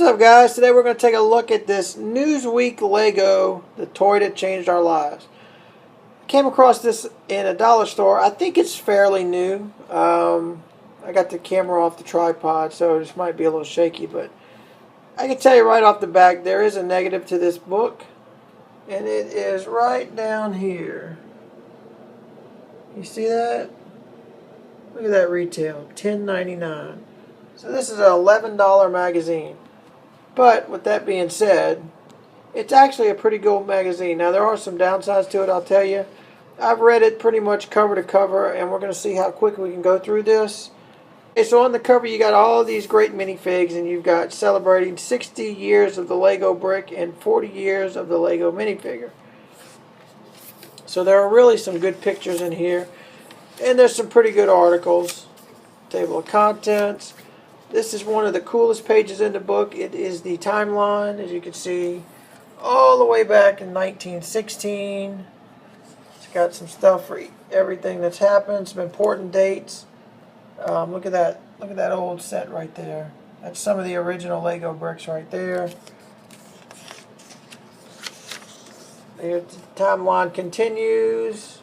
up, guys? Today we're going to take a look at this Newsweek Lego, the toy that changed our lives. Came across this in a dollar store. I think it's fairly new. I got the camera off the tripod, so this might be a little shaky, but I can tell you right off the back, there is a negative to this book, and it is right down here. You see that? Look at that retail, $10.99. So this is an $11 magazine. But with that being said, it's actually a pretty good magazine. Now there are some downsides to it, I'll tell you. I've read it pretty much cover to cover, and we're going to see how quick we can go through this. Okay, so on the cover you got all these great minifigs, and you've got celebrating 60 years of the Lego brick and 40 years of the Lego minifigure. So there are really some good pictures in here, and there's some pretty good articles. Table of contents. This is one of the coolest pages in the book. It is the timeline, as you can see, all the way back in 1916. It's got some stuff for everything that's happened, some important dates. Look at that! Look at that old set right there. That's some of the original Lego bricks right there. Here, the timeline continues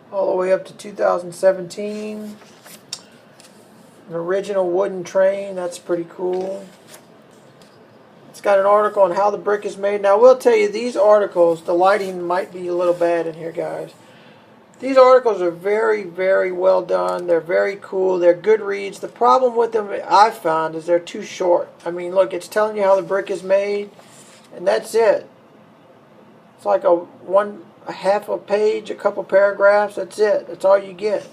all the way up to 2017. An original wooden train, that's pretty cool. It's got an article on how the brick is made. Now, I will tell you, these articles, the lighting might be a little bad in here, guys. These articles are very, very well done. They're very cool. They're good reads. The problem with them, I've found, is they're too short. I mean, look, it's telling you how the brick is made, and that's it. It's like a half a page, a couple paragraphs. That's it. That's all you get.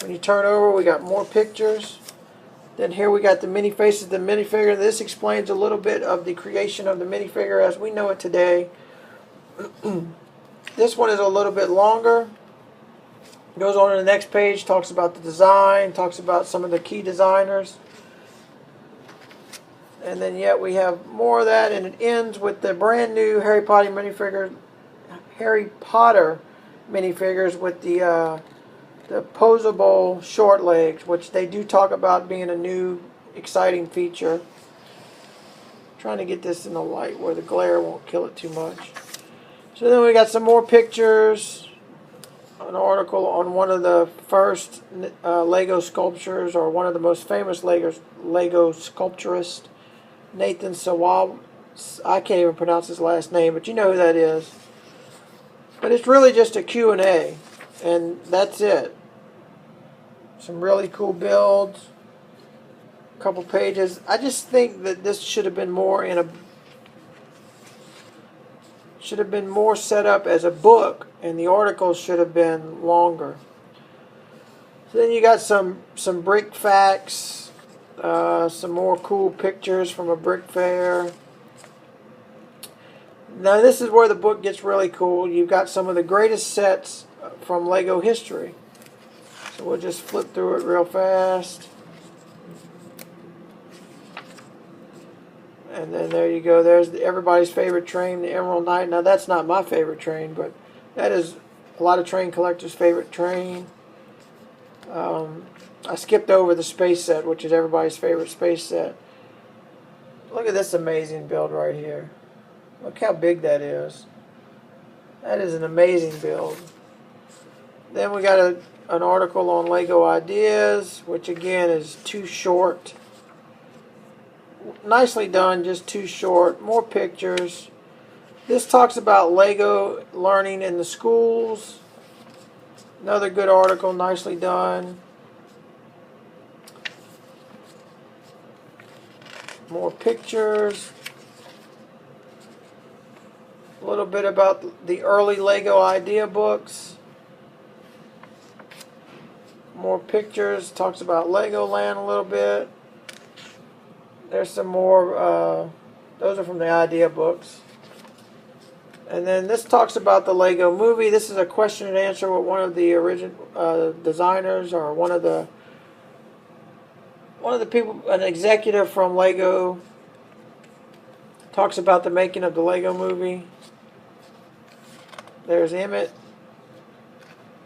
When you turn over, we got more pictures. Then here we got the mini faces of the minifigure. This explains a little bit of the creation of the minifigure as we know it today. This one is a little bit longer. Goes on to the next page, talks about the design, talks about some of the key designers. And then yet we have more of that, and it ends with the brand new Harry Potter minifigures with the posable short legs, which they do talk about being a new exciting feature. I'm trying to get this in the light where the glare won't kill it too much. So then we got some more pictures, an article on one of the first Lego sculptures, or one of the most famous Lego sculpturists, Nathan Sawab. I can't even pronounce his last name, but you know who that is. But it's really just a Q&A, and that's it. Some really cool builds, a couple pages. I just think that this should have been more set up as a book, and the articles should have been longer. So then you got some brick facts, some more cool pictures from a brick fair. Now this is where the book gets really cool. You've got some of the greatest sets from Lego history. So we'll just flip through it real fast. And then there you go. There's everybody's favorite train, the Emerald Knight. Now that's not my favorite train, but that is a lot of train collectors' favorite train. I skipped over the space set, which is everybody's favorite space set. Look at this amazing build right here. Look how big that is. That is an amazing build. Then we got an article on Lego ideas, which again is too short. Nicely done, just too short. More pictures. This talks about Lego learning in the schools. Another good article, nicely done. More pictures. A little bit about the early Lego idea books. More pictures. Talks about Legoland a little bit. There's some more. Those are from the idea books. And then this talks about the Lego movie. This is a question and answer with one of the original designers, or one of the people, an executive from Lego. Talks about the making of the Lego movie. There's Emmett.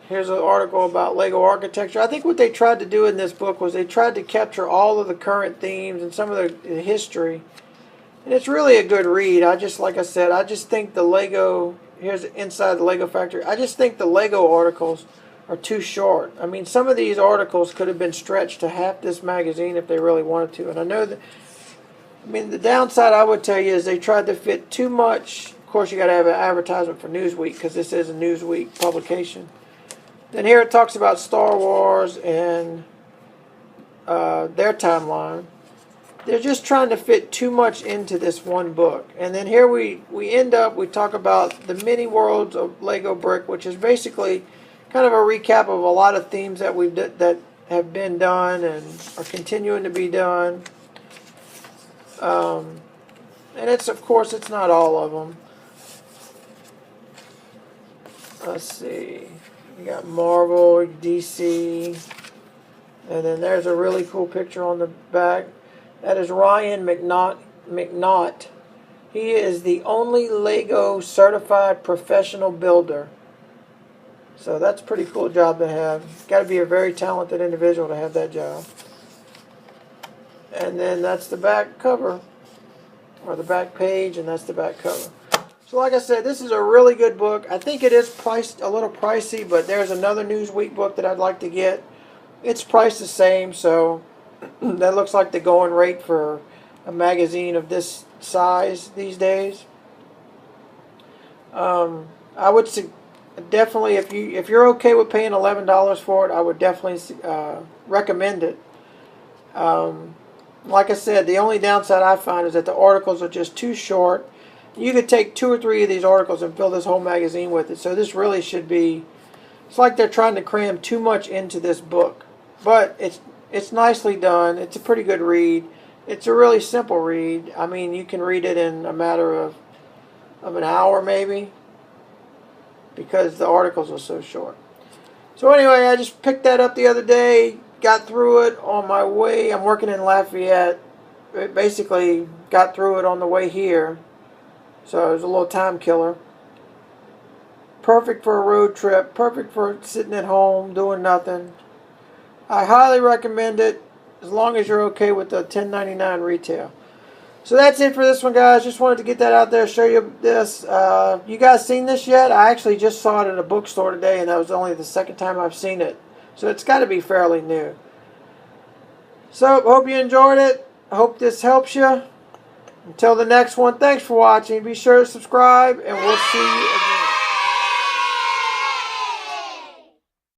Here's an article about Lego architecture. I think what they tried to do in this book was they tried to capture all of the current themes and some of the history And it's really a good read. Like I said, I just think the Lego, here's inside the Lego factory, I just think the Lego articles are too short. I mean, some of these articles could have been stretched to half this magazine if they really wanted to. And I know that, I mean, the downside I would tell you is they tried to fit too much. Of course, you got to have an advertisement for Newsweek because this is a Newsweek publication. Then here it talks about Star Wars and their timeline. They're just trying to fit too much into this one book. And then here we end up, we talk about the mini worlds of Lego Brick, which is basically kind of a recap of a lot of themes that that have been done and are continuing to be done. And it's, of course, it's not all of them. Let's see. You got Marvel, DC, and then there's a really cool picture on the back. That is Ryan McNaught. He is the only Lego certified professional builder. So that's a pretty cool job to have. Got to be a very talented individual to have that job. And then that's the back cover, or the back page, and that's the back cover. So like I said, this is a really good book. I think it is priced a little pricey, but there's another Newsweek book that I'd like to get. It's priced the same, so that looks like the going rate for a magazine of this size these days. I would definitely, if you're okay with paying $11 for it, I would definitely recommend it. Like I said, the only downside I find is that the articles are just too short. You could take 2 or 3 of these articles and fill this whole magazine with it. So this really should be, it's like they're trying to cram too much into this book. But it's nicely done. It's a pretty good read. It's a really simple read. I mean, you can read it in a matter of an hour maybe, because the articles are so short. So anyway, I just picked that up the other day, got through it on my way. I'm working in Lafayette. Basically got through it on the way here. So it was a little time killer. Perfect for a road trip. Perfect for sitting at home doing nothing. I highly recommend it, as long as you're okay with the $10.99 retail. So that's it for this one, guys. Just wanted to get that out there, show you this. You guys seen this yet? I actually just saw it in a bookstore today, and that was only the second time I've seen it. So it's got to be fairly new. So, hope you enjoyed it. I hope this helps you. Until the next one, thanks for watching. Be sure to subscribe, and we'll see you again.